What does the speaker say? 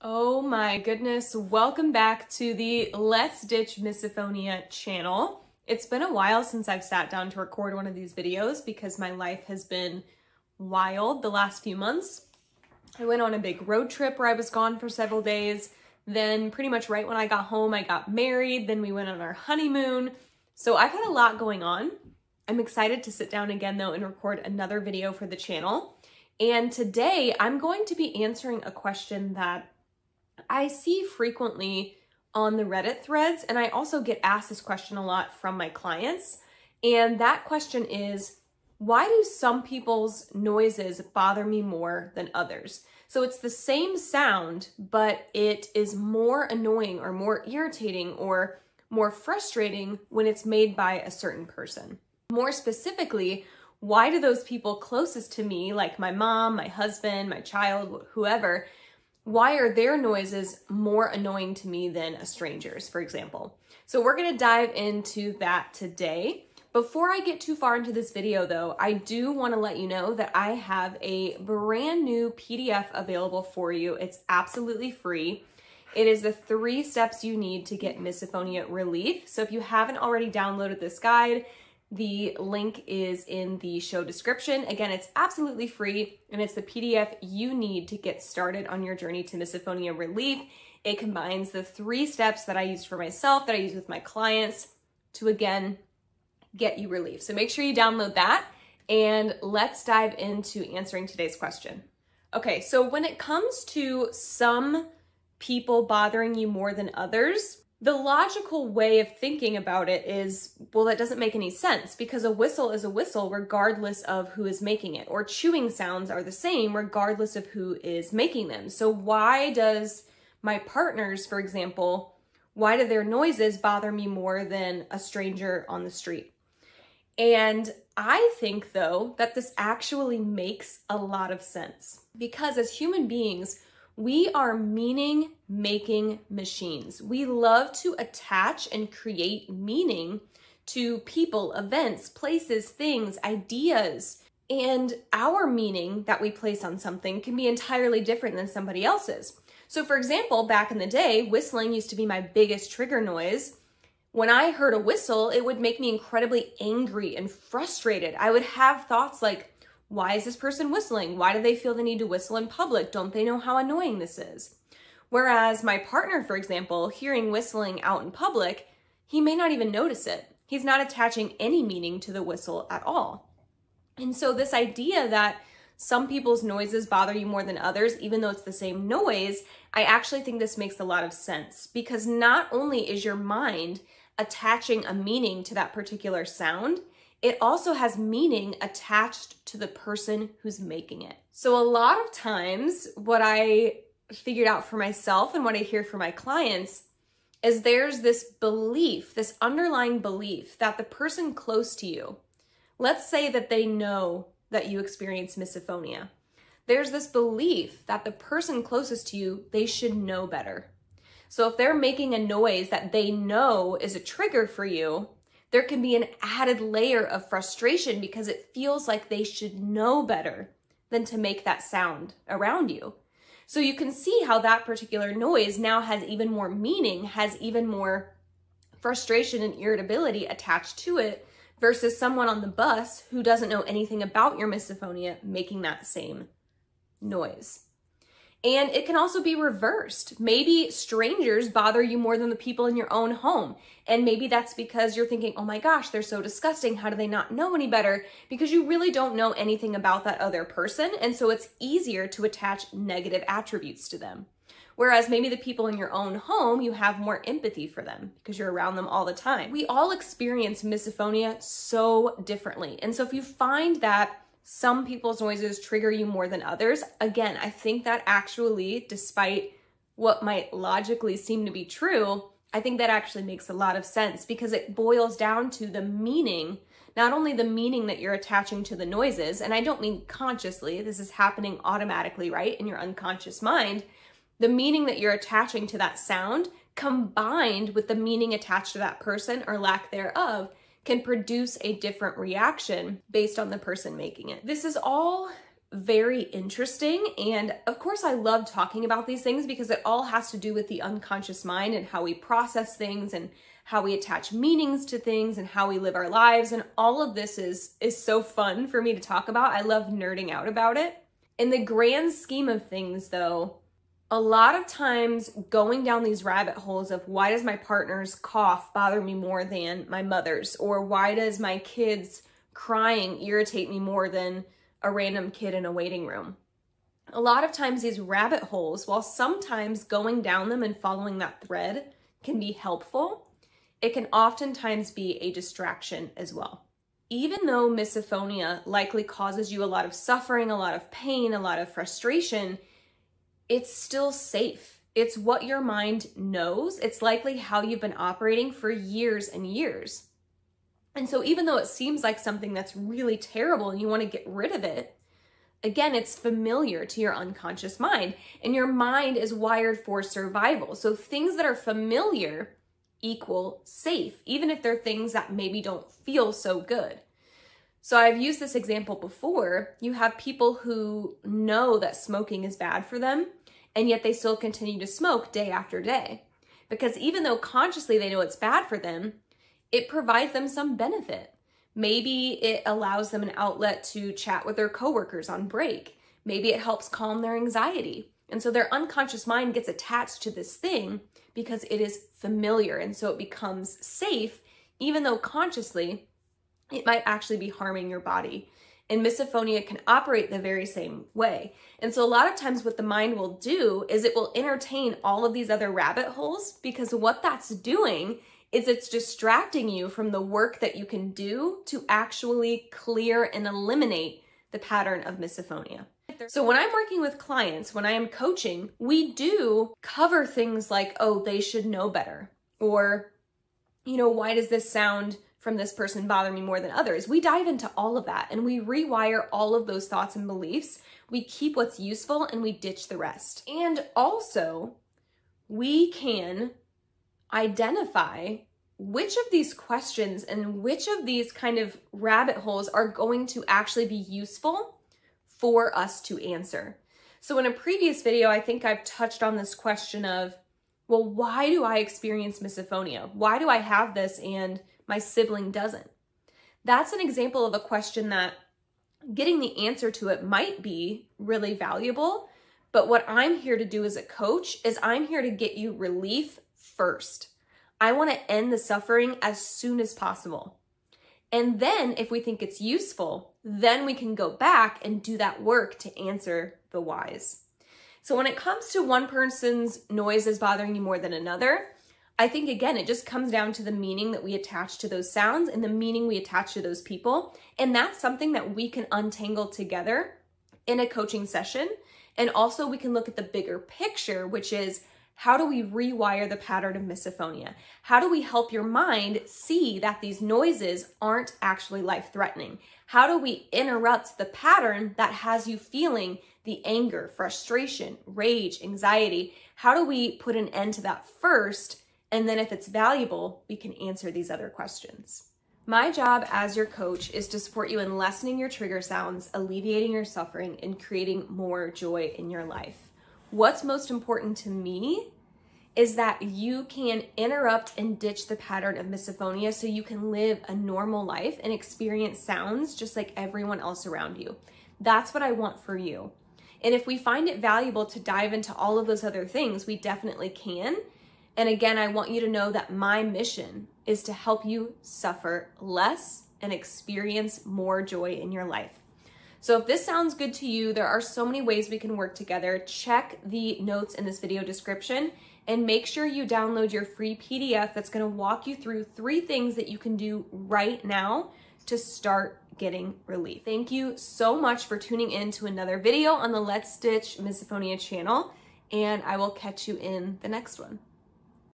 Oh my goodness, welcome back to the Let's Ditch Misophonia channel. It's been a while since I've sat down to record one of these videos because my life has been wild the last few months. I went on a big road trip where I was gone for several days. Then pretty much right when I got home, I got married. Then we went on our honeymoon. So I've had a lot going on. I'm excited to sit down again though and record another video for the channel. And today I'm going to be answering a question that I see frequently on the Reddit threads, and I also get asked this question a lot from my clients. And that question is, why do some people's noises bother me more than others? So it's the same sound, but it is more annoying or more irritating or more frustrating when it's made by a certain person. More specifically, why do those people closest to me, like my mom, my husband, my child, whoever, why are their noises more annoying to me than a stranger's, for example? So we're gonna dive into that today. Before I get too far into this video though, I do wanna let you know that I have a brand new PDF available for you. It's absolutely free. It is the 3 steps you need to get misophonia relief. So if you haven't already downloaded this guide, the link is in the show description. Again, it's absolutely free, and it's the PDF you need to get started on your journey to misophonia relief. It combines the 3 steps that I use for myself, that I use with my clients to, again, get you relief. So make sure you download that, and let's dive into answering today's question. Okay, so when it comes to some people bothering you more than others, the logical way of thinking about it is, well, that doesn't make any sense because a whistle is a whistle regardless of who is making it, or chewing sounds are the same regardless of who is making them. So why does my partners, for example, why do their noises bother me more than a stranger on the street? And I think though that this actually makes a lot of sense because as human beings, we are meaning-making machines. We love to attach and create meaning to people, events, places, things, ideas. And our meaning that we place on something can be entirely different than somebody else's. So for example, back in the day, whistling used to be my biggest trigger noise. When I heard a whistle, it would make me incredibly angry and frustrated. I would have thoughts like, why is this person whistling? Why do they feel the need to whistle in public? Don't they know how annoying this is? Whereas my partner, for example, hearing whistling out in public, he may not even notice it. He's not attaching any meaning to the whistle at all. And so this idea that some people's noises bother you more than others, even though it's the same noise, I actually think this makes a lot of sense because not only is your mind attaching a meaning to that particular sound, it also has meaning attached to the person who's making it. So a lot of times what I figured out for myself and what I hear from my clients is there's this belief, this underlying belief that the person close to you, let's say that they know that you experience misophonia. There's this belief that the person closest to you, they should know better. So if they're making a noise that they know is a trigger for you, there can be an added layer of frustration because it feels like they should know better than to make that sound around you. So you can see how that particular noise now has even more meaning, has even more frustration and irritability attached to it versus someone on the bus who doesn't know anything about your misophonia making that same noise. And it can also be reversed. Maybe strangers bother you more than the people in your own home. And maybe that's because you're thinking, oh my gosh, they're so disgusting. How do they not know any better? Because you really don't know anything about that other person. And so it's easier to attach negative attributes to them. Whereas maybe the people in your own home, you have more empathy for them because you're around them all the time. We all experience misophonia so differently. And so if you find that some people's noises trigger you more than others, again, I think that actually, despite what might logically seem to be true, I think that actually makes a lot of sense because it boils down to the meaning, not only the meaning that you're attaching to the noises, and I don't mean consciously, this is happening automatically, right, in your unconscious mind, the meaning that you're attaching to that sound combined with the meaning attached to that person or lack thereof can produce a different reaction based on the person making it. This is all very interesting. And of course, I love talking about these things because it all has to do with the unconscious mind and how we process things and how we attach meanings to things and how we live our lives. And all of this is so fun for me to talk about. I love nerding out about it. In the grand scheme of things, though, a lot of times going down these rabbit holes of why does my partner's cough bother me more than my mother's, or why does my kid's crying irritate me more than a random kid in a waiting room. A lot of times these rabbit holes, while sometimes going down them and following that thread can be helpful, it can oftentimes be a distraction as well. Even though misophonia likely causes you a lot of suffering, a lot of pain, a lot of frustration, it's still safe. It's what your mind knows. It's likely how you've been operating for years and years. And so even though it seems like something that's really terrible and you want to get rid of it, again, it's familiar to your unconscious mind, and your mind is wired for survival. So things that are familiar equal safe, even if they're things that maybe don't feel so good. So I've used this example before. You have people who know that smoking is bad for them, and yet they still continue to smoke day after day. Because even though consciously they know it's bad for them, it provides them some benefit. Maybe it allows them an outlet to chat with their coworkers on break. Maybe it helps calm their anxiety. And so their unconscious mind gets attached to this thing because it is familiar. And so it becomes safe, even though consciously it might actually be harming your body. And misophonia can operate the very same way. And so a lot of times what the mind will do is it will entertain all of these other rabbit holes, because what that's doing is it's distracting you from the work that you can do to actually clear and eliminate the pattern of misophonia. So when I'm working with clients, when I am coaching, we do cover things like, oh, they should know better. Or, you know, why does this sound from this person bother me more than others? We dive into all of that and we rewire all of those thoughts and beliefs. We keep what's useful and we ditch the rest. And also, we can identify which of these questions and which of these kind of rabbit holes are going to actually be useful for us to answer. So in a previous video, I think I've touched on this question of, well, why do I experience misophonia? Why do I have this and my sibling doesn't? That's an example of a question that getting the answer to it might be really valuable, but what I'm here to do as a coach is I'm here to get you relief first. I want to end the suffering as soon as possible. And then if we think it's useful, then we can go back and do that work to answer the whys. So when it comes to one person's noise is bothering you more than another, I think, again, it just comes down to the meaning that we attach to those sounds and the meaning we attach to those people. And that's something that we can untangle together in a coaching session. And also we can look at the bigger picture, which is, how do we rewire the pattern of misophonia? How do we help your mind see that these noises aren't actually life-threatening? How do we interrupt the pattern that has you feeling the anger, frustration, rage, anxiety? How do we put an end to that first? And then if it's valuable, we can answer these other questions. My job as your coach is to support you in lessening your trigger sounds, alleviating your suffering, and creating more joy in your life. What's most important to me is that you can interrupt and ditch the pattern of misophonia so you can live a normal life and experience sounds just like everyone else around you. That's what I want for you. And if we find it valuable to dive into all of those other things, we definitely can. And again, I want you to know that my mission is to help you suffer less and experience more joy in your life. So if this sounds good to you, there are so many ways we can work together. Check the notes in this video description and make sure you download your free PDF that's going to walk you through 3 things that you can do right now to start getting relief. Thank you so much for tuning in to another video on the Let's Ditch Misophonia channel, and I will catch you in the next one.